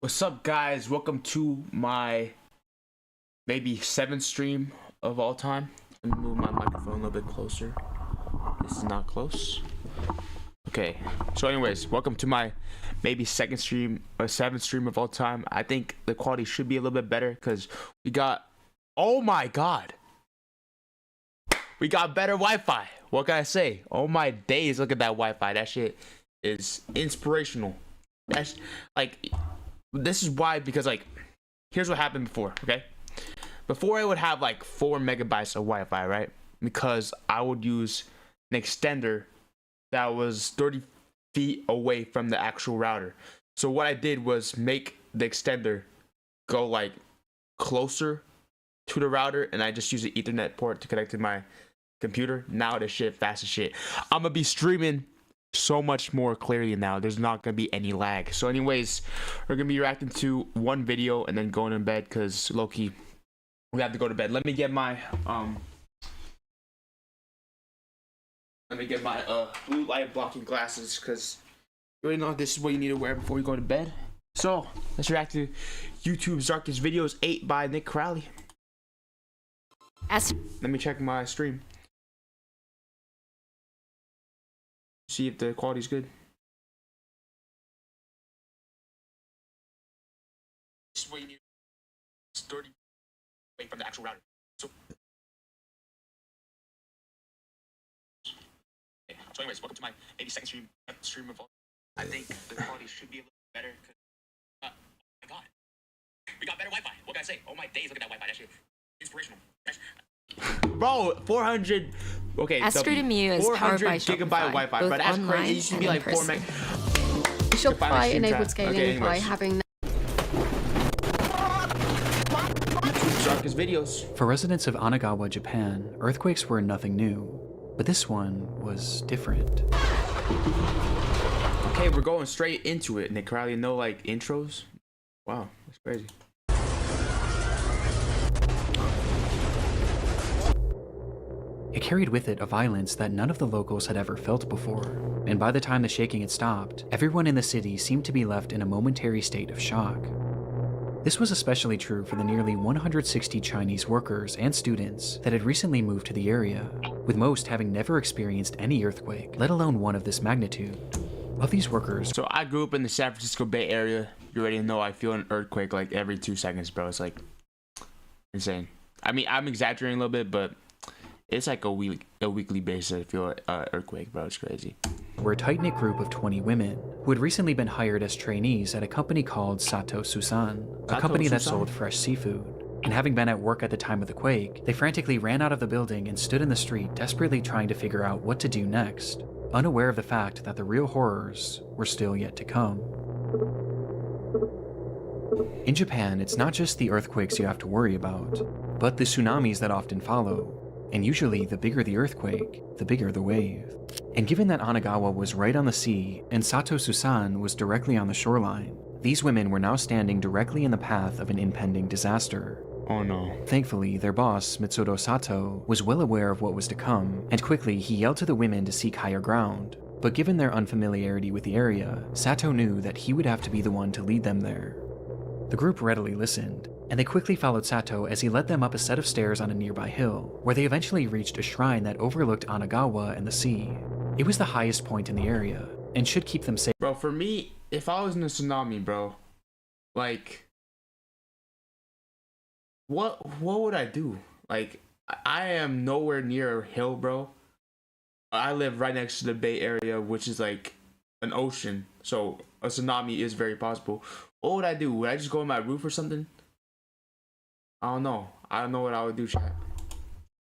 What's up, guys? Welcome to my maybe 7th stream of all time. Let me move my microphone a little bit closer. This is not close. Okay, so anyways, welcome to my maybe 2nd stream or 7th stream of all time. I think the quality should be a little bit better because we got, oh my god, we got better Wi-Fi. What can I say? Oh my days, look at that Wi-Fi. That shit is inspirational. That's like, this is why, because like, here's what happened before. Okay, before I would have like 4 megabytes of Wi-Fi, right? Because I would use an extender that was 30 feet away from the actual router. So what I did was make the extender go like closer to the router, and I just use an Ethernet port to connect to my computer. Now this shit fast as shit. I'm gonna be streaming so much more clearly now. There's not gonna be any lag. So anyways, we're gonna be reacting to one video and then going to bed because low-key we have to go to bed. Let me get my blue light blocking glasses, because you already know this is what you need to wear before you go to bed. So let's react to YouTube's Darkest Videos 8 by Nick Crowley. Let me check my stream, see if the quality's good. This is what you need. It's 30 away from the actual router. So anyways, welcome to my 82nd stream of all. I think the quality should be a little better. Oh my god, we got better Wi-Fi. What can I say? Oh my days, look at that Wi-Fi. That shit inspirational. Bro, 400. Okay, Astro Demure is powered by gigabyte Wi-Fi, but that's crazy. It used to be like 4 meg. Shopify enabled scaling by having Darkest Videos. For residents of Anagawa, Japan, earthquakes were nothing new, but this one was different. Okay, we're going straight into it. Nick Crowley, no like intros. Wow, that's crazy. It carried with it a violence that none of the locals had ever felt before, and by the time the shaking had stopped, everyone in the city seemed to be left in a momentary state of shock. This was especially true for the nearly 160 Chinese workers and students that had recently moved to the area, with most having never experienced any earthquake, let alone one of this magnitude. Of these workers... So I grew up in the San Francisco Bay Area. You already know I feel an earthquake like every 2 seconds, bro. It's like insane. I mean, I'm exaggerating a little bit, but it's like a weekly basis. I feel an earthquake, bro. It's crazy. Were a tight-knit group of 20 women who had recently been hired as trainees at a company called Sato Susan, a company that sold fresh seafood. And having been at work at the time of the quake, they frantically ran out of the building and stood in the street desperately trying to figure out what to do next, unaware of the fact that the real horrors were still yet to come. In Japan, it's not just the earthquakes you have to worry about, but the tsunamis that often follow. And usually, the bigger the earthquake, the bigger the wave. And given that Anagawa was right on the sea, and Sato Susan was directly on the shoreline, these women were now standing directly in the path of an impending disaster. Oh no. Thankfully, their boss, Mitsudo Sato, was well aware of what was to come, and quickly he yelled to the women to seek higher ground. But given their unfamiliarity with the area, Sato knew that he would have to be the one to lead them there. The group readily listened, and they quickly followed Sato as he led them up a set of stairs on a nearby hill, where they eventually reached a shrine that overlooked Anagawa and the sea. It was the highest point in the area, and should keep them safe. Bro, for me, if I was in a tsunami, bro, like, what would I do? Like, I am nowhere near a hill, bro. I live right next to the Bay Area, which is like an ocean, so a tsunami is very possible. What would I do? Would I just go on my roof or something? I don't know. I don't know what I would do, chat.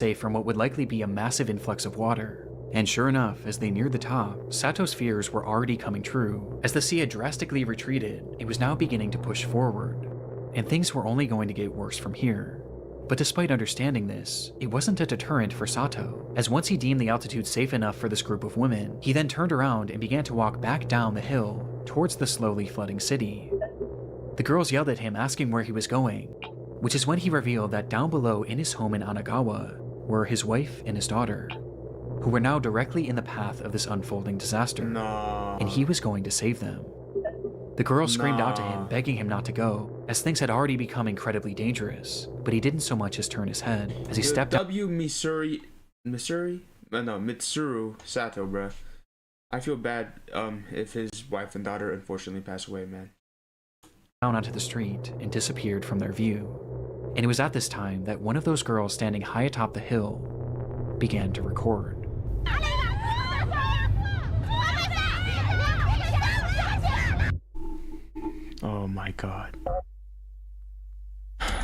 Safe from what would likely be a massive influx of water. And sure enough, as they neared the top, Sato's fears were already coming true. As the sea had drastically retreated, it was now beginning to push forward. And things were only going to get worse from here. But despite understanding this, it wasn't a deterrent for Sato, as once he deemed the altitude safe enough for this group of women, he then turned around and began to walk back down the hill towards the slowly flooding city. The girls yelled at him asking where he was going, which is when he revealed that down below in his home in Anagawa were his wife and his daughter, who were now directly in the path of this unfolding disaster, No. and he was going to save them. The girl screamed out to him, Nah. begging him not to go, as things had already become incredibly dangerous, but he didn't so much as turn his head as he stepped out. Mitsuru Sato, bruh. I feel bad if his wife and daughter unfortunately pass away, man. Down onto the street and disappeared from their view. And it was at this time that one of those girls standing high atop the hill began to record. Oh my god.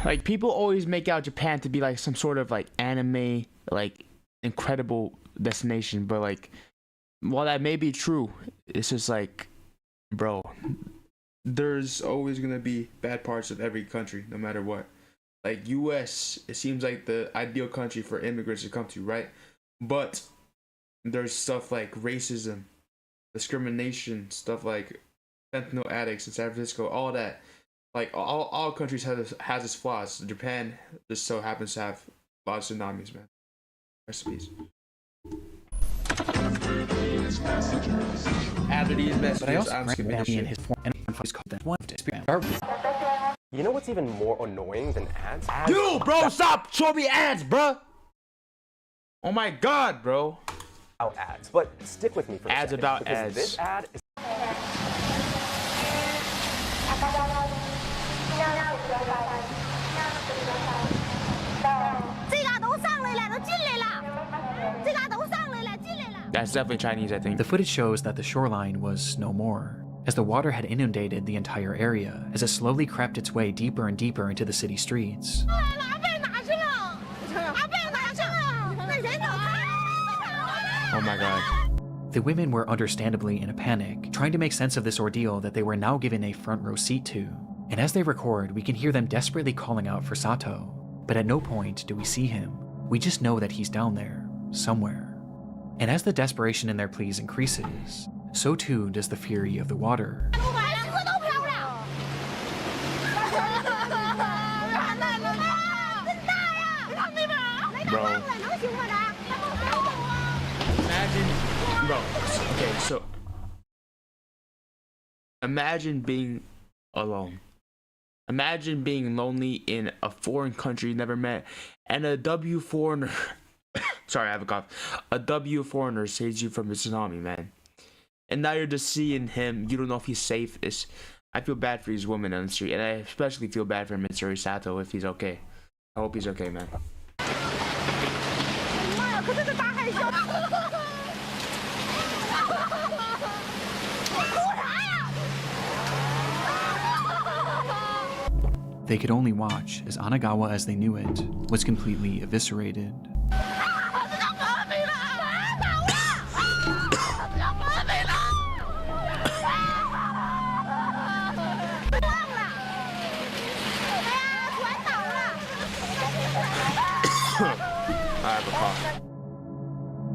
Like, people always make out Japan to be like some sort of like anime, like incredible destination, but like, while that may be true, it's just like, bro, there's always gonna be bad parts of every country, no matter what. Like, US, it seems like the ideal country for immigrants to come to, right? But there's stuff like racism, discrimination, stuff like fentanyl addicts in San Francisco, all that. Like, all countries has its flaws. Japan just so happens to have a lot of tsunamis, man. Recipes. After these messages, But I also I'm skipping this in shit. his form and he's called that one to start with. You know what's even more annoying than ads? You, bro, stop! Show me ads, bro! Oh my god, bro. About ads, but stick with me for a Ads second, about because ads. This ad is That's definitely Chinese, I think. The footage shows that the shoreline was no more, as the water had inundated the entire area as it slowly crept its way deeper and deeper into the city streets. Oh my god. The women were understandably in a panic, trying to make sense of this ordeal that they were now given a front row seat to. And as they record, we can hear them desperately calling out for Sato. But at no point do we see him. We just know that he's down there, somewhere. And as the desperation in their pleas increases, so too does the fury of the water. Bro. Imagine, bro, okay, so imagine being alone. Imagine being lonely in a foreign country you never met, and a W foreigner, sorry, I have a cough. A W foreigner saves you from a tsunami, man. And now you're just seeing him, you don't know if he's safe. I feel bad for these women on the street, and I especially feel bad for Mitsuru Sato if he's okay. I hope he's okay, man. They could only watch as Anagawa as they knew it was completely eviscerated. I have a cough.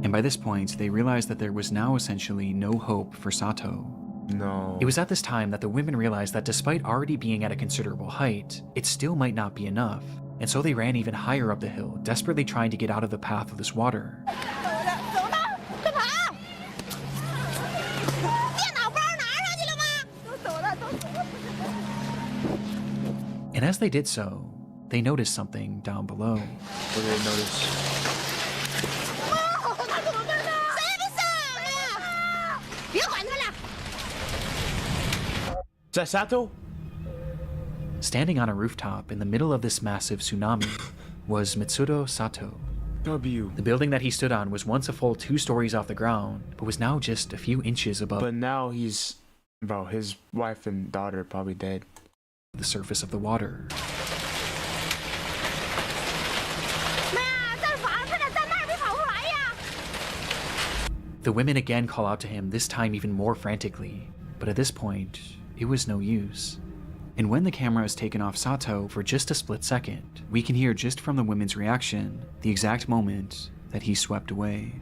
And by this point, they realized that there was now essentially no hope for Sato. No. It was at this time that the women realized that despite already being at a considerable height, it still might not be enough. And so they ran even higher up the hill, desperately trying to get out of the path of this water. And as they did so, they noticed something down below. What did they notice? Is that Sato? Standing on a rooftop in the middle of this massive tsunami was Mitsuru Sato. W. The building that he stood on was once a full 2 stories off the ground, but was now just a few inches above But now he's, bro, his wife and daughter are probably dead. the surface of the water. The women again call out to him, this time even more frantically, but at this point, it was no use. And when the camera is taken off Sato for just a split second, we can hear just from the women's reaction the exact moment that he swept away.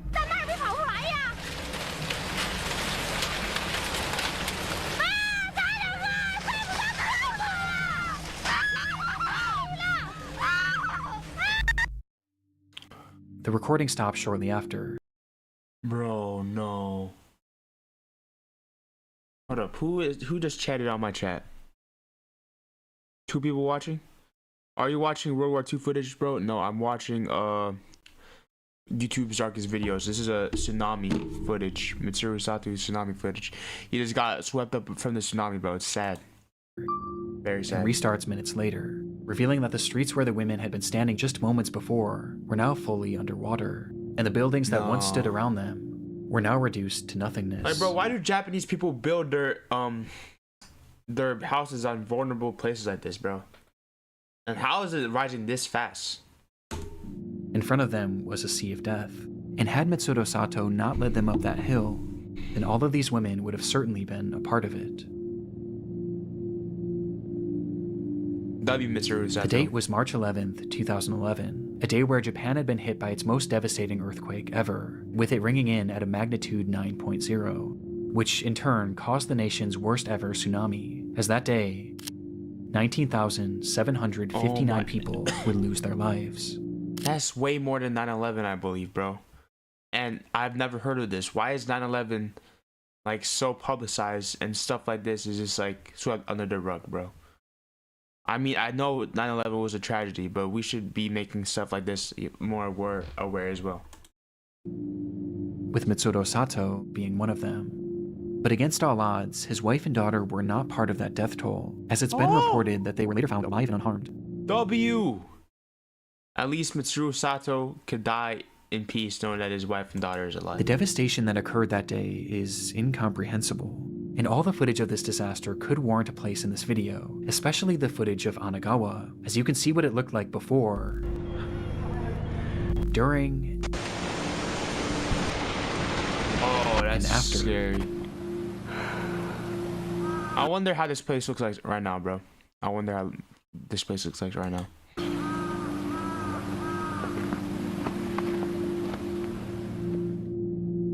The recording stopped shortly after. Bro, no. Hold up. Who just chatted on my chat? 2 people watching? Are you watching World War II footage, bro? No, I'm watching YouTube's darkest videos. This is a tsunami footage. Mitsuru Sato tsunami footage. He just got swept up from the tsunami, bro. It's sad. Very sad. And restarts minutes later, revealing that the streets where the women had been standing just moments before were now fully underwater, and the buildings that once stood around them were now reduced to nothingness. Like, bro, why do Japanese people build their houses on vulnerable places like this, bro? And how is it rising this fast? In front of them was a sea of death, and had Mitsuru Sato not led them up that hill, then all of these women would have certainly been a part of it. W. Mitsuru Sato. The date was March 11th, 2011, a day where Japan had been hit by its most devastating earthquake ever, with it ringing in at a magnitude 9.0, which in turn caused the nation's worst ever tsunami, as that day, 19,759 people would lose their lives. That's way more than 9/11, I believe, bro. And I've never heard of this. Why is 9/11 like so publicized and stuff like this is just like swept under the rug, bro? I mean, I know 9/11 was a tragedy, but we should be making stuff like this more aware as well. With Mitsuru Sato being one of them. But against all odds, his wife and daughter were not part of that death toll, as it's been reported that they were later found alive and unharmed. W! At least Mitsuru Sato could die in peace knowing that his wife and daughter is alive. The devastation that occurred that day is incomprehensible, and all the footage of this disaster could warrant a place in this video, especially the footage of Anagawa, as you can see what it looked like before, during, that's and after. Scary. I wonder how this place looks like right now, bro. I wonder how this place looks like right now.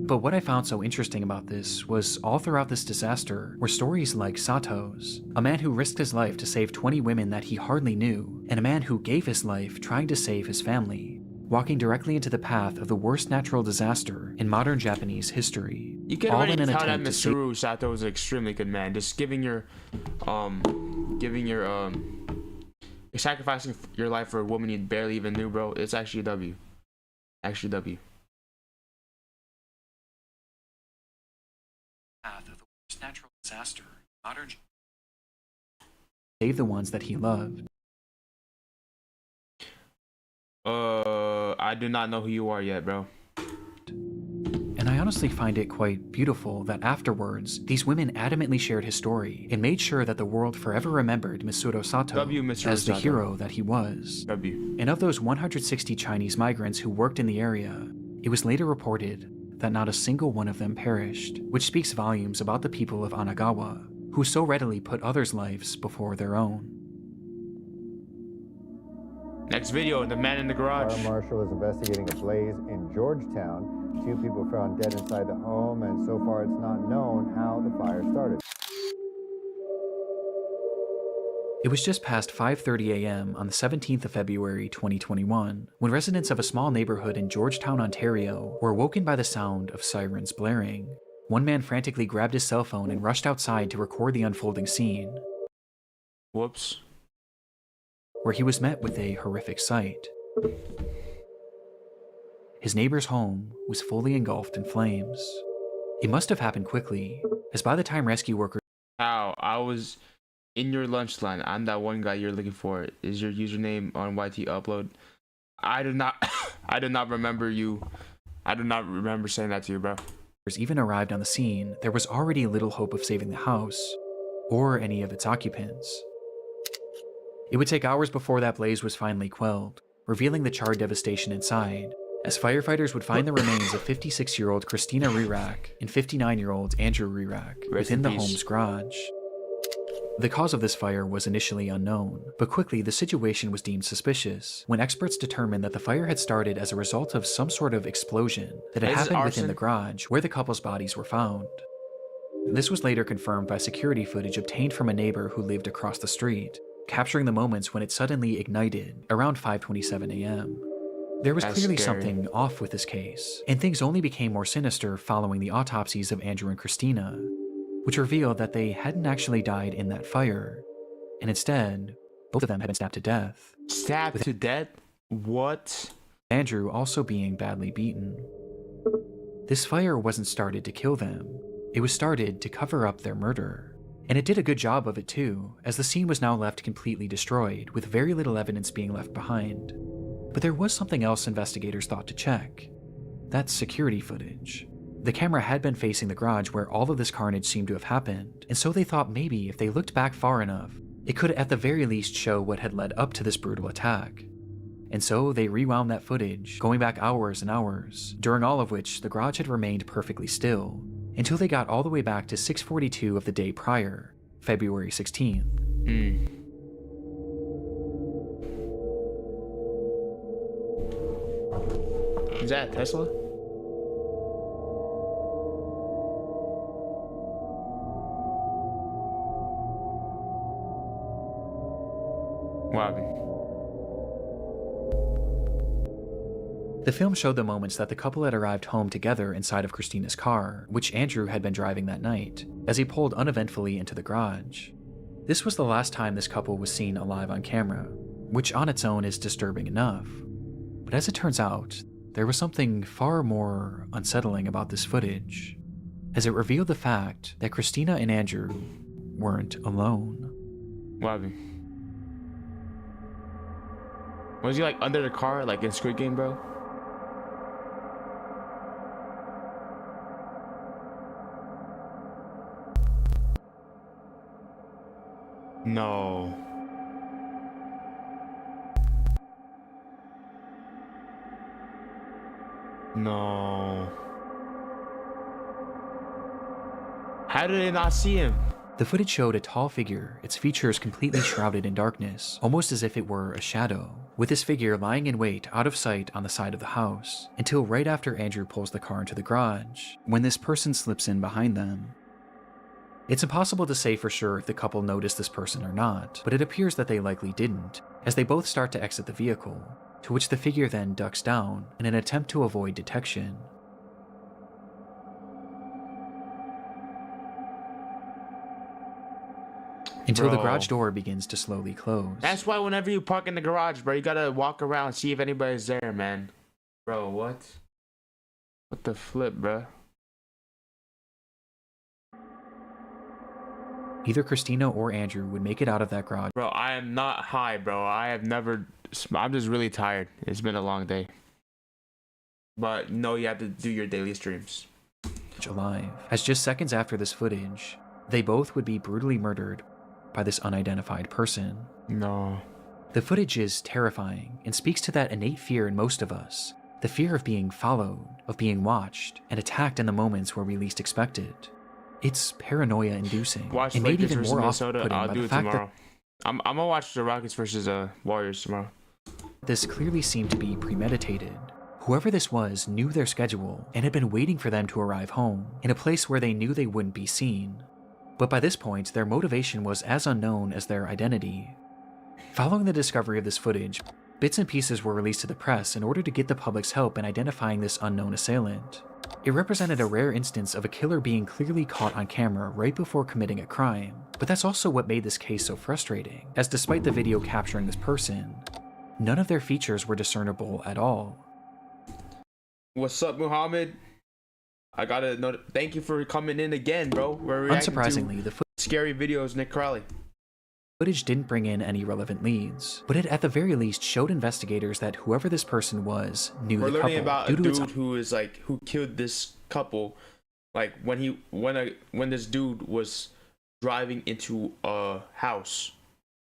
But what I found so interesting about this was all throughout this disaster were stories like Sato's, a man who risked his life to save 20 women that he hardly knew, and a man who gave his life trying to save his family, walking directly into the path of the worst natural disaster in modern Japanese history. You can all already in an tell that attempt to save- Mitsuru Sato is an extremely good man. Just you're sacrificing your life for a woman you barely even knew, bro. It's actually a W. Actually, W. Path of the worst natural disaster, modern save the ones that he loved. I do not know who you are yet, bro. And I honestly find it quite beautiful that afterwards, these women adamantly shared his story and made sure that the world forever remembered Mitsuru Sato Mitsuru as the Sato. hero that he was. W. And of those 160 Chinese migrants who worked in the area, it was later reported that not a single one of them perished, which speaks volumes about the people of Anagawa, who so readily put others' lives before their own. Next video, the man in the garage. Fire marshal is investigating a blaze in Georgetown. 2 people found dead inside the home, and so far it's not known how the fire started. It was just past 5:30 a.m. on the 17th of February 2021 when residents of a small neighborhood in Georgetown, Ontario were woken by the sound of sirens blaring. One man frantically grabbed his cell phone and rushed outside to record the unfolding scene, Whoops. where he was met with a horrific sight. His neighbor's home was fully engulfed in flames. It must have happened quickly, as by the time rescue workers How? I was in your lunch line. I'm that one guy you're looking for. Is your username on YT Upload? I do not I do not remember you. I do not remember saying that to you, bro. even arrived on the scene, there was already little hope of saving the house, or any of its occupants. It would take hours before that blaze was finally quelled, revealing the charred devastation inside, as firefighters would find the remains of 56-year-old Christina Rirak and 59-year-old Andrew Rirak within the home's garage. The cause of this fire was initially unknown, but quickly the situation was deemed suspicious when experts determined that the fire had started as a result of some sort of explosion that had happened within the garage where the couple's bodies were found. This was later confirmed by security footage obtained from a neighbor who lived across the street, capturing the moments when it suddenly ignited around 5:27 a.m. There was clearly something off with this case, and things only became more sinister following the autopsies of Andrew and Christina, which revealed that they hadn't actually died in that fire, and instead, both of them had been stabbed to death. Stabbed to death? What? Andrew also being badly beaten. This fire wasn't started to kill them, it was started to cover up their murder. And it did a good job of it too, as the scene was now left completely destroyed, with very little evidence being left behind. But there was something else investigators thought to check. That's security footage. The camera had been facing the garage where all of this carnage seemed to have happened, and so they thought maybe if they looked back far enough, it could at the very least show what had led up to this brutal attack. And so they rewound that footage, going back hours and hours, during all of which the garage had remained perfectly still, until they got all the way back to 6:42 of the day prior, February 16th. Is that a Tesla? Wow. The film showed the moments that the couple had arrived home together inside of Christina's car, which Andrew had been driving that night, as he pulled uneventfully into the garage. This was the last time this couple was seen alive on camera, which on its own is disturbing enough. But as it turns out, there was something far more unsettling about this footage, as it revealed the fact that Christina and Andrew weren't alone. Wow. Was he like under the car, like in Squid Game, bro? No. No. How did they not see him? The footage showed a tall figure, its features completely shrouded in darkness, almost as if it were a shadow, with this figure lying in wait out of sight on the side of the house, until right after Andrew pulls the car into the garage, when this person slips in behind them. It's impossible to say for sure if the couple noticed this person or not, but it appears that they likely didn't, as they both start to exit the vehicle, to which the figure then ducks down in an attempt to avoid detection. Until the garage door begins to slowly close. That's why whenever you park in the garage, bro, you gotta walk around, see if anybody's there, man. Bro, what? What the flip, bro? Either Christina or Andrew would make it out of that garage. Bro, I am not high, bro. I have never... I'm just really tired. It's been a long day. But no, you have to do your daily streams. Alive, as just seconds after this footage, they both would be brutally murdered by this unidentified person. No. The footage is terrifying and speaks to that innate fear in most of us, the fear of being followed, of being watched, and attacked in the moments where we least expect it. It's paranoia-inducing, Watch and made Lakers even versus more Minnesota. off-putting I'll by do the it fact tomorrow. I'm gonna watch the Rockets versus Warriors tomorrow. that this clearly seemed to be premeditated. Whoever this was knew their schedule and had been waiting for them to arrive home, in a place where they knew they wouldn't be seen. But by this point, their motivation was as unknown as their identity. Following the discovery of this footage, bits and pieces were released to the press in order to get the public's help in identifying this unknown assailant. It represented a rare instance of a killer being clearly caught on camera right before committing a crime, but that's also what made this case so frustrating, as despite the video capturing this person, none of their features were discernible at all. What's up, Muhammad? I gotta know. Thank you for coming in again, bro. We're reacting Unsurprisingly, to the scary videos, Nick Crowley. footage didn't bring in any relevant leads, but it at the very least showed investigators that whoever this person was knew We're the learning couple about a due to its dude who is like who killed this couple. Like when this dude was driving into a house,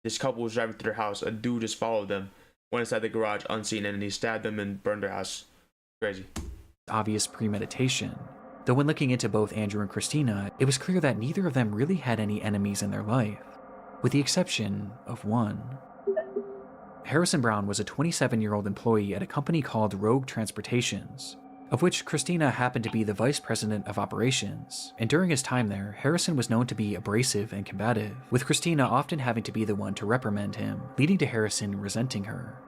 this couple was driving to their house. A dude just followed them, went inside the garage unseen, and he stabbed them and burned their house. Crazy. obvious premeditation. Though when looking into both Andrew and Christina, it was clear that neither of them really had any enemies in their life, with the exception of one. Harrison Brown was a 27-year-old employee at a company called Rogue Transportations, of which Christina happened to be the vice president of operations, and during his time there, Harrison was known to be abrasive and combative, with Christina often having to be the one to reprimand him, leading to Harrison resenting her.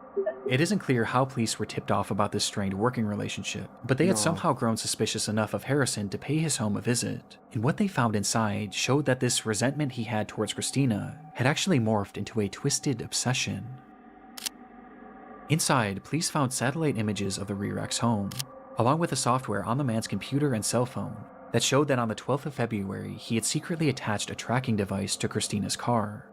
It isn't clear how police were tipped off about this strained working relationship, but they had No. somehow grown suspicious enough of Harrison to pay his home a visit, and what they found inside showed that this resentment he had towards Christina had actually morphed into a twisted obsession. Inside, police found satellite images of the Rerex home, along with the software on the man's computer and cell phone that showed that on the 12th of February he had secretly attached a tracking device to Christina's car.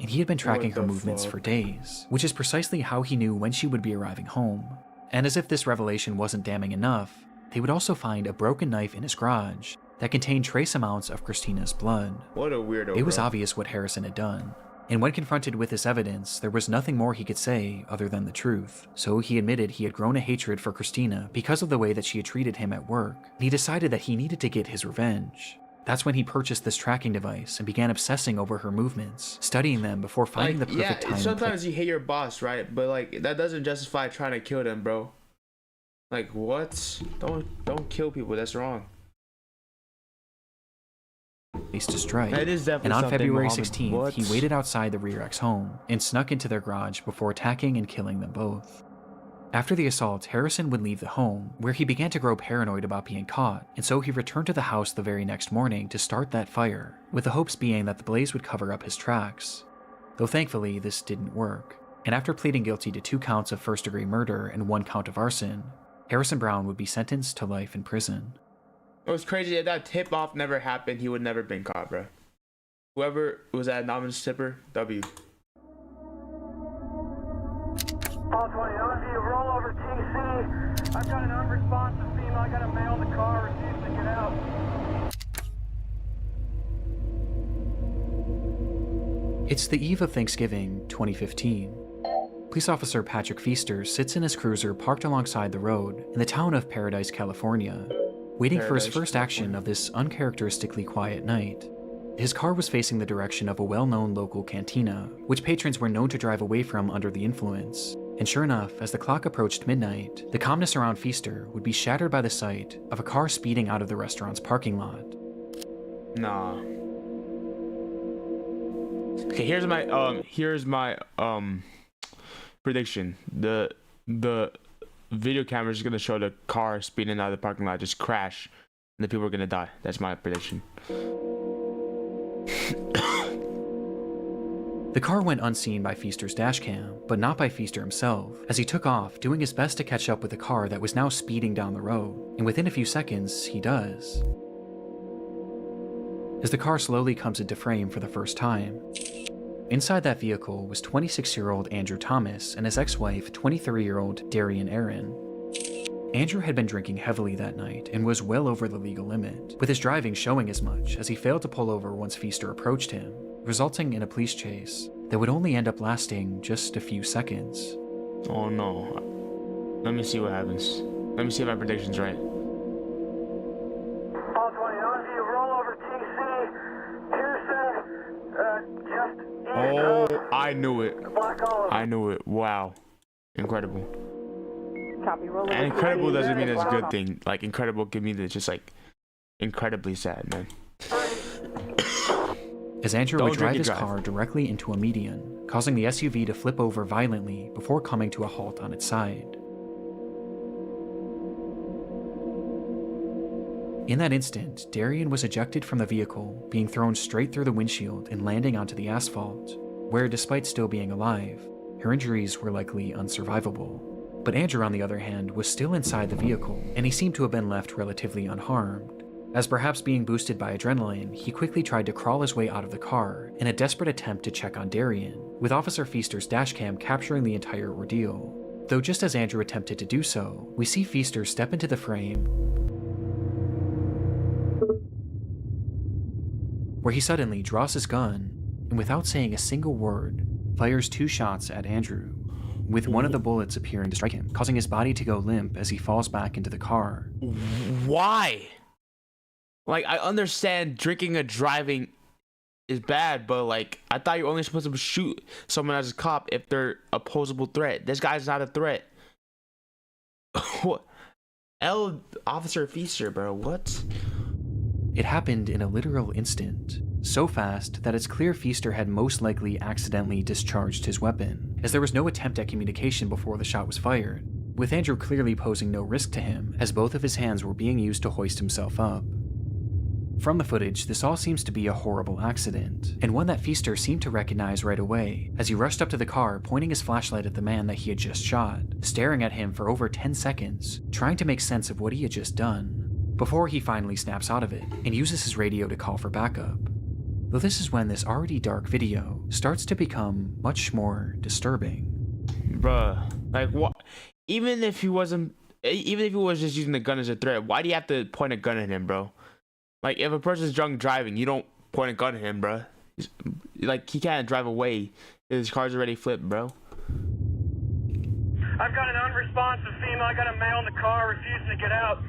And he had been tracking her the movements fuck? for days, which is precisely how he knew when she would be arriving home. And as if this revelation wasn't damning enough, they would also find a broken knife in his garage that contained trace amounts of Christina's blood. What a weirdo. It was bro. obvious what Harrison had done, and when confronted with this evidence, there was nothing more he could say other than the truth. So he admitted he had grown a hatred for Christina because of the way that she had treated him at work, and he decided that he needed to get his revenge. That's when he purchased this tracking device and began obsessing over her movements, studying them before finding the perfect time. Sometimes you hate your boss, right? But like that doesn't justify trying to kill them, bro. Like what? Don't kill people. That's wrong. place to strike. That is definitely and on something, February Mohammed. 16th, What? he waited outside the Rerex home and snuck into their garage before attacking and killing them both. After the assault, Harrison would leave the home, where he began to grow paranoid about being caught, and so he returned to the house the very next morning to start that fire, with the hopes being that the blaze would cover up his tracks. Though thankfully, this didn't work, and after pleading guilty to 2 counts of first-degree murder and 1 count of arson, Harrison Brown would be sentenced to life in prison. It was crazy. If that tip-off never happened, he would never been caught, bro. Whoever was that anonymous tipper, W. All 20, OMV, roll over TC. I've got an unresponsive female. I got a male in the car. Refusing to get out. It's the eve of Thanksgiving, 2015. Police officer Patrick Feaster sits in his cruiser parked alongside the road in the town of Paradise, California, waiting for his Paradise, first action of this uncharacteristically quiet night. His car was facing the direction of a well-known local cantina, which patrons were known to drive away from under the influence. And sure enough, as the clock approached midnight, the calmness around Feaster would be shattered by the sight of a car speeding out of the restaurant's parking lot. Nah. Okay, here's my prediction. The video camera is gonna show the car speeding out of the parking lot just crash, and the people are gonna die. That's my prediction. The car went unseen by Feaster's dashcam, but not by Feaster himself, as he took off, doing his best to catch up with the car that was now speeding down the road, and within a few seconds, he does. As the car slowly comes into frame for the first time, inside that vehicle was 26-year-old Andrew Thomas and his ex-wife, 23-year-old Darian Aaron. Andrew had been drinking heavily that night and was well over the legal limit, with his driving showing as much as he failed to pull over once Feaster approached him, resulting in a police chase that would only end up lasting just a few seconds. Oh no. Let me see what happens. Let me see if my prediction's right. All 20, OMV, roll over TC. Pearson, just Oh, I knew it. Black Olive. I knew it. Wow. Incredible. Copy, roll over And incredible TC. doesn't mean it's a good thing. Like, incredible can mean it's just, like, incredibly sad, man. As Andrew Don't would drink drive and his drive. car directly into a median, causing the SUV to flip over violently before coming to a halt on its side. In that instant, Darian was ejected from the vehicle, being thrown straight through the windshield and landing onto the asphalt, where, despite still being alive, her injuries were likely unsurvivable. But Andrew, on the other hand, was still inside the vehicle, and he seemed to have been left relatively unharmed. As perhaps being boosted by adrenaline, he quickly tried to crawl his way out of the car in a desperate attempt to check on Darian, with Officer Feaster's dashcam capturing the entire ordeal. Though just as Andrew attempted to do so, we see Feaster step into the frame, where he suddenly draws his gun, and without saying a single word, fires 2 shots at Andrew, with one of the bullets appearing to strike him, causing his body to go limp as he falls back into the car. Why? Like, I understand drinking and driving is bad, but like, I thought you're only supposed to shoot someone as a cop if they're opposable threat. This guy's not a threat. What? Officer Feaster, bro. What? It happened in a literal instant, so fast that it's clear Feaster had most likely accidentally discharged his weapon, as there was no attempt at communication before the shot was fired, with Andrew clearly posing no risk to him, as both of his hands were being used to hoist himself up. From the footage, this all seems to be a horrible accident, and one that Feaster seemed to recognize right away, as he rushed up to the car pointing his flashlight at the man that he had just shot, staring at him for over 10 seconds, trying to make sense of what he had just done, before he finally snaps out of it and uses his radio to call for backup. Though this is when this already dark video starts to become much more disturbing. Bruh, like what? Even if he was just using the gun as a threat, why do you have to point a gun at him, bro? Like, if a person's drunk driving, you don't point a gun at him, bro. Like, he can't drive away. His car's already flipped, bro. I've got an unresponsive female. I got a male in the car refusing to get out.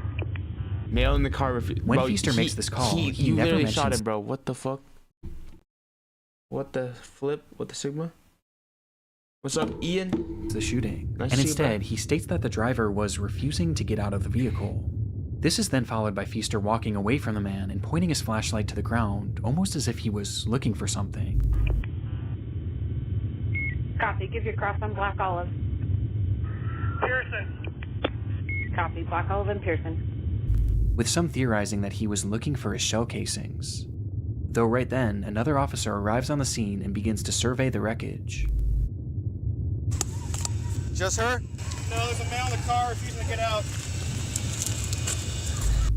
Male in the car. When Feaster makes this call, he never literally mentions... shot him, bro. What the fuck? What the flip? What the sigma? What's up, Ian? The shooting. Nice and to see you, instead, bro. he states that the driver was refusing to get out of the vehicle. This is then followed by Feaster walking away from the man and pointing his flashlight to the ground, almost as if he was looking for something. Copy. Give your cross on Black Olive. Pearson. Copy. Black Olive and Pearson. With some theorizing that he was looking for his shell casings. Though right then, another officer arrives on the scene and begins to survey the wreckage. Just her? No, there's a male in the car refusing to get out.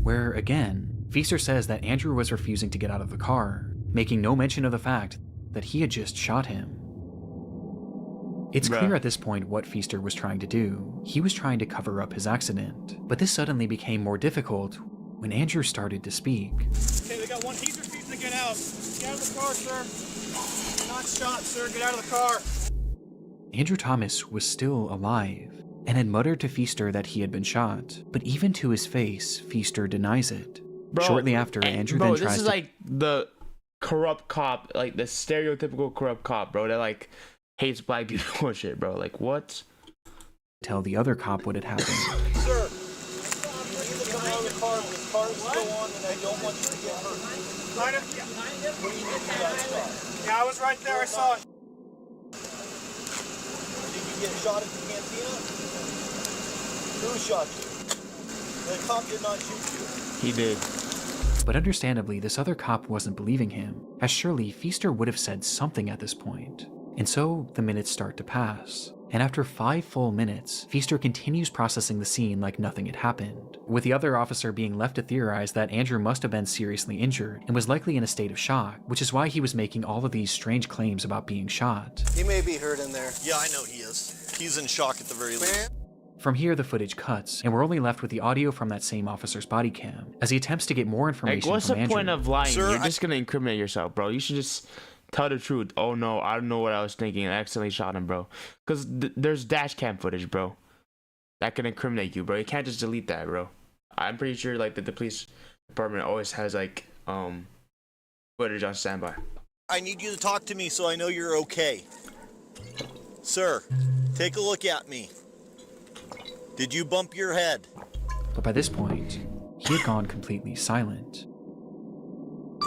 Where, again, Feaster says that Andrew was refusing to get out of the car, making no mention of the fact that he had just shot him. It's clear at this point what Feaster was trying to do. He was trying to cover up his accident, but this suddenly became more difficult when Andrew started to speak. Okay, we got one. He's refusing to get out. Get out of the car, sir. You're not shot, sir. Get out of the car. Andrew Thomas was still alive, and had muttered to Feaster that he had been shot, but even to his face, Feaster denies it. Bro, Shortly after, Andrew bro, then tries this is to... like the corrupt cop, like the stereotypical corrupt cop, bro, that like hates black people and shit, bro. Like, what? tell the other cop what had happened. Sir, come out of the car. When the car is still on, and I don't want you to get hurt. What do you think you got shot? Yeah, I was right there. I saw it. Did you get shot at the cantina? Who shot you? The cop did not shoot you. He did. But understandably, this other cop wasn't believing him, as surely Feaster would have said something at this point. And so, the minutes start to pass. And after 5 full minutes, Feaster continues processing the scene like nothing had happened, with the other officer being left to theorize that Andrew must have been seriously injured and was likely in a state of shock, which is why he was making all of these strange claims about being shot. He may be hurt in there. Yeah, I know he is. He's in shock at the very least. From here, the footage cuts, and we're only left with the audio from that same officer's body cam, as he attempts to get more information Like, what's from the Andrew. point of lying? Sir, You're just gonna incriminate yourself, bro. You should just tell the truth. Oh no, I don't know what I was thinking. I accidentally shot him, bro. Because there's dash cam footage, bro, that can incriminate you, bro. You can't just delete that, bro. I'm pretty sure like that the police department always has like footage on standby. I need you to talk to me so I know you're okay. Sir, take a look at me. Did you bump your head? But by this point, he had gone completely silent. I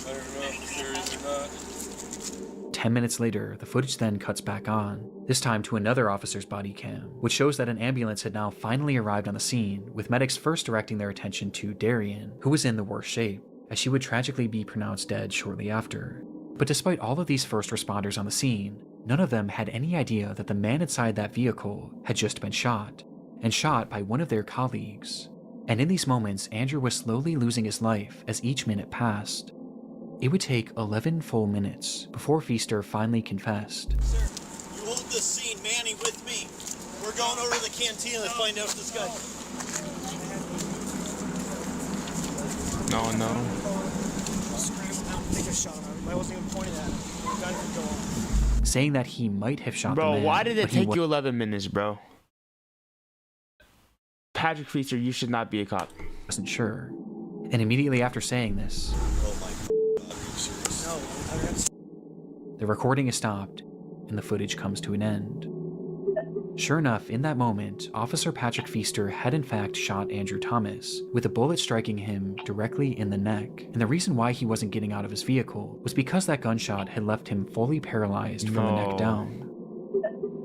don't know if serious or not. 10 minutes later, the footage then cuts back on, this time to another officer's body cam, which shows that an ambulance had now finally arrived on the scene, with medics first directing their attention to Darian, who was in the worst shape, as she would tragically be pronounced dead shortly after. But despite all of these first responders on the scene, none of them had any idea that the man inside that vehicle had just been shot, and shot by one of their colleagues. And in these moments, Andrew was slowly losing his life as each minute passed. It would take 11 full minutes before Feaster finally confessed. Sir, you hold this scene, Manny, with me. We're going over to the cantina to find out if this guy... No. I just shot him. I wasn't even pointing at him. The gun could go off. Saying that he might have shot the Bro, man, why did it but he take you 11 minutes, bro? Patrick Feaster, you should not be a cop. wasn't sure. And immediately after saying this, Oh my God, are you serious? the recording is stopped and the footage comes to an end. Sure enough, in that moment, Officer Patrick Feaster had in fact shot Andrew Thomas, with a bullet striking him directly in the neck. And the reason why he wasn't getting out of his vehicle was because that gunshot had left him fully paralyzed from the neck down.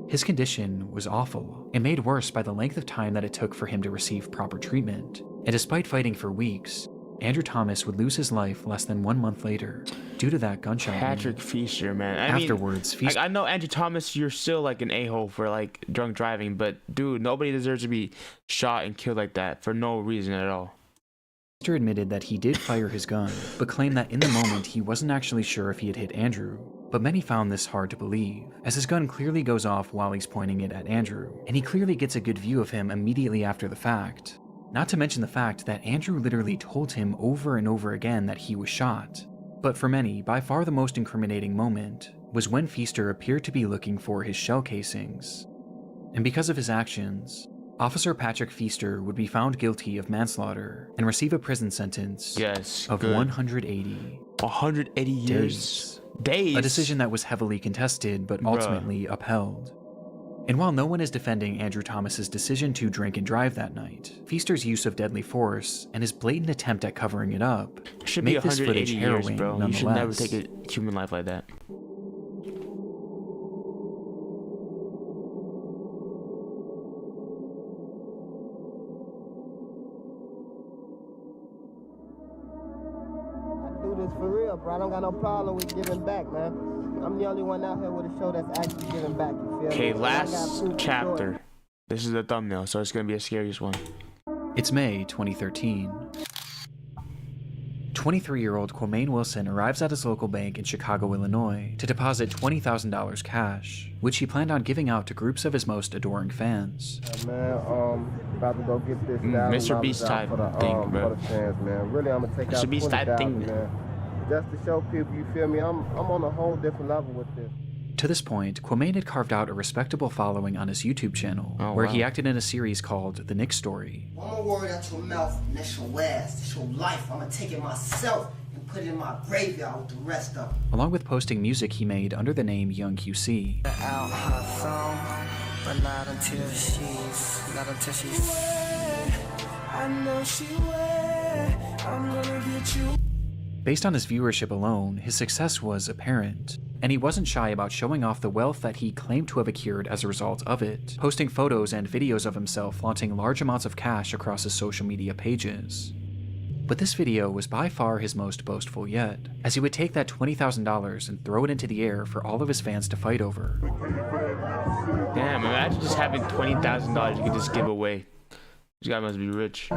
His condition was awful, and made worse by the length of time that it took for him to receive proper treatment. And despite fighting for weeks, Andrew Thomas would lose his life less than 1 month later due to that gunshot wound. Patrick Feaster, man. Afterwards, Feaster... I know, Andrew Thomas, you're still like an a-hole for like drunk driving, but dude, nobody deserves to be shot and killed like that for no reason at all. Feaster admitted that he did fire his gun, but claimed that in the moment he wasn't actually sure if he had hit Andrew. But many found this hard to believe, as his gun clearly goes off while he's pointing it at Andrew, and he clearly gets a good view of him immediately after the fact. Not to mention the fact that Andrew literally told him over and over again that he was shot. But for many, by far the most incriminating moment was when Feaster appeared to be looking for his shell casings. And because of his actions, Officer Patrick Feaster would be found guilty of manslaughter and receive a prison sentence of 180 years. Days. A decision that was heavily contested but ultimately upheld. And while no one is defending Andrew Thomas's decision to drink and drive that night, Feaster's use of deadly force and his blatant attempt at covering it up should be make this footage 180 harrowing years, bro. nonetheless. You should never take a human life like that. For real, bro. I don't got no problem with giving back, man. I'm the only one out here with a show that's actually giving back, you feel Okay, me? last chapter. This is the thumbnail, so it's gonna be a scariest one. It's May 2013. 23-year-old Quamaine Wilson arrives at his local bank in Chicago, Illinois to deposit $20,000 cash, which he planned on giving out to groups of his most adoring fans. Man, about to go get this Mr. Beast type thing, bro. For the fans, man. Really, I'm gonna take out Mr. Beast type thing, man. Just to show people, you feel me? I'm on a whole different level with this. To this point, Quamaine had carved out a respectable following on his YouTube channel, where he acted in a series called The Nick Story. One more word out your mouth, and that's your ass, that's your life. I'm gonna take it myself and put it in my graveyard with the rest of them. Along with posting music he made under the name Young QC. Out her song, but not until she's I know she will. I'm gonna get you. Based on his viewership alone, his success was apparent, and he wasn't shy about showing off the wealth that he claimed to have accrued as a result of it, posting photos and videos of himself flaunting large amounts of cash across his social media pages. But this video was by far his most boastful yet, as he would take that $20,000 and throw it into the air for all of his fans to fight over. Damn, imagine just having $20,000 you could just give away. This guy must be rich.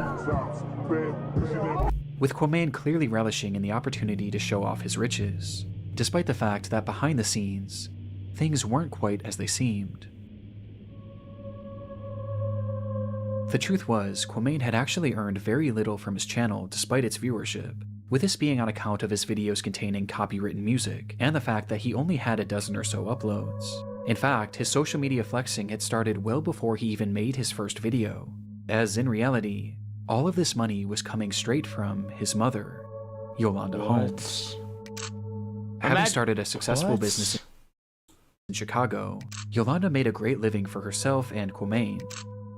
With Quamaine clearly relishing in the opportunity to show off his riches, despite the fact that behind the scenes, things weren't quite as they seemed. The truth was, Quamaine had actually earned very little from his channel despite its viewership, with this being on account of his videos containing copywritten music, and the fact that he only had a dozen or so uploads. In fact, his social media flexing had started well before he even made his first video, as in reality, all of this money was coming straight from his mother, Yolanda Holmes. Having started a successful business in Chicago, Yolanda made a great living for herself and Quamaine.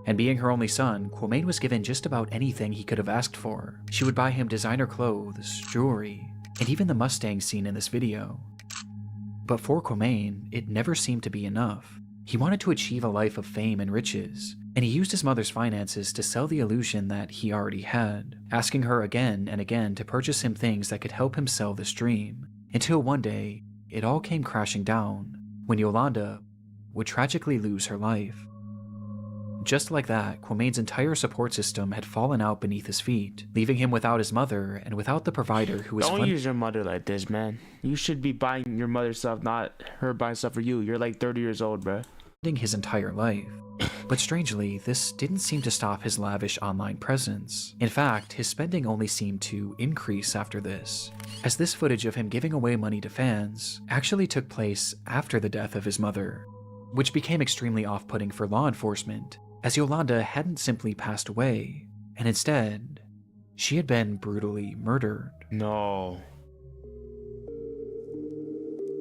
And being her only son, Quamaine was given just about anything he could have asked for. She would buy him designer clothes, jewelry, and even the Mustang seen in this video. But for Quamaine, it never seemed to be enough. He wanted to achieve a life of fame and riches, and he used his mother's finances to sell the illusion that he already had, asking her again and again to purchase him things that could help him sell this dream, until one day, it all came crashing down, when Yolanda would tragically lose her life. Just like that, Quamaine's entire support system had fallen out beneath his feet, leaving him without his mother and without the provider who was Don't use your mother like this, man. You should be buying your mother stuff, not her buying stuff for you. You're like 30 years old, bro. His entire life. But strangely, this didn't seem to stop his lavish online presence. In fact, his spending only seemed to increase after this, as this footage of him giving away money to fans actually took place after the death of his mother, which became extremely off-putting for law enforcement, as Yolanda hadn't simply passed away, and instead, she had been brutally murdered. No.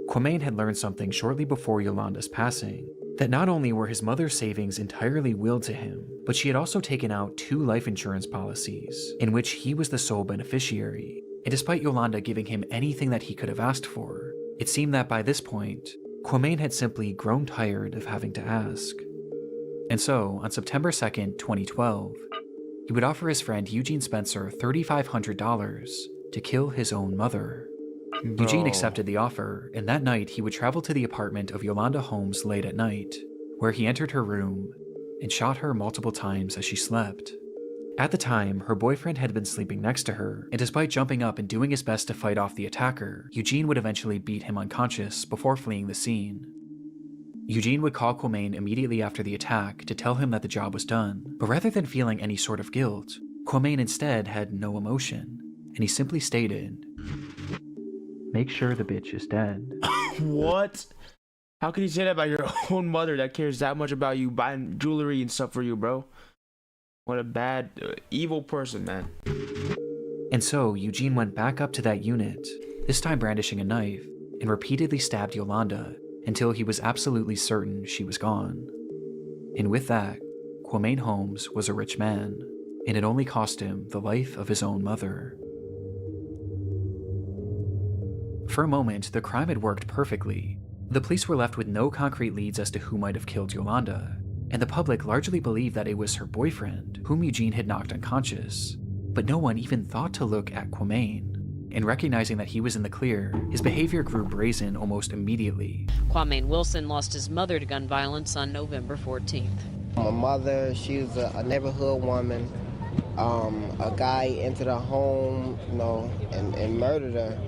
Quamaine had learned something shortly before Yolanda's passing, that not only were his mother's savings entirely willed to him, but she had also taken out 2 life insurance policies, in which he was the sole beneficiary. And despite Yolanda giving him anything that he could have asked for, it seemed that by this point, Quamain had simply grown tired of having to ask. And so, on September 2nd, 2012, he would offer his friend Eugene Spencer $3,500 to kill his own mother. Eugene accepted the offer, and that night he would travel to the apartment of Yolanda Holmes late at night, where he entered her room and shot her multiple times as she slept. At the time, her boyfriend had been sleeping next to her, and despite jumping up and doing his best to fight off the attacker, Eugene would eventually beat him unconscious before fleeing the scene. Eugene would call Quamain immediately after the attack to tell him that the job was done, but rather than feeling any sort of guilt, Quamain instead had no emotion, and he simply stated, "Make sure the bitch is dead." What? How can you say that about your own mother that cares that much about you buying jewelry and stuff for you, bro? What a bad, evil person, man. And so Eugene went back up to that unit, this time brandishing a knife, and repeatedly stabbed Yolanda until he was absolutely certain she was gone. And with that, Quamain Holmes was a rich man, and it only cost him the life of his own mother. For a moment, the crime had worked perfectly. The police were left with no concrete leads as to who might have killed Yolanda, and the public largely believed that it was her boyfriend, whom Eugene had knocked unconscious. But no one even thought to look at Quamain. And recognizing that he was in the clear, his behavior grew brazen almost immediately. Quamain Wilson lost his mother to gun violence on November 14th. My mother, she was a neighborhood woman. A guy entered her home, and murdered her,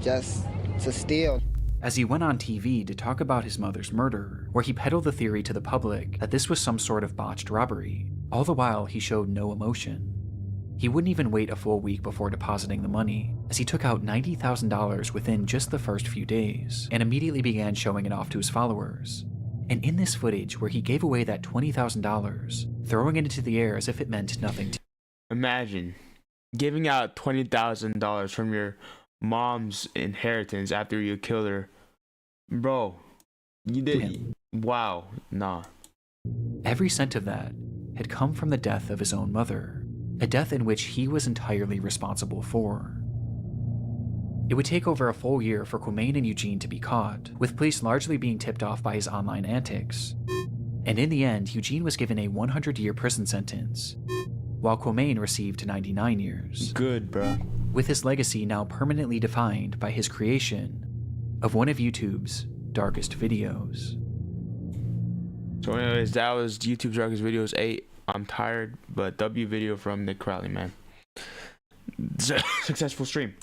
just to steal. As he went on TV to talk about his mother's murder, where he peddled the theory to the public that this was some sort of botched robbery, all the while he showed no emotion. He wouldn't even wait a full week before depositing the money, as he took out $90,000 within just the first few days, and immediately began showing it off to his followers. And in this footage where he gave away that $20,000, throwing it into the air as if it meant nothing to Imagine giving out $20,000 from your mom's inheritance after you killed her. Bro, you did. Wow, nah. Every cent of that had come from the death of his own mother, a death in which he was entirely responsible for. It would take over a full year for Quamain and Eugene to be caught, with police largely being tipped off by his online antics. And in the end, Eugene was given a 100-year prison sentence, while Quamain received 99 years. Good, bro. With his legacy now permanently defined by his creation of one of YouTube's darkest videos. So anyways, that was YouTube's darkest videos 8. I'm tired, but W video from Nick Crowley, man. Successful stream.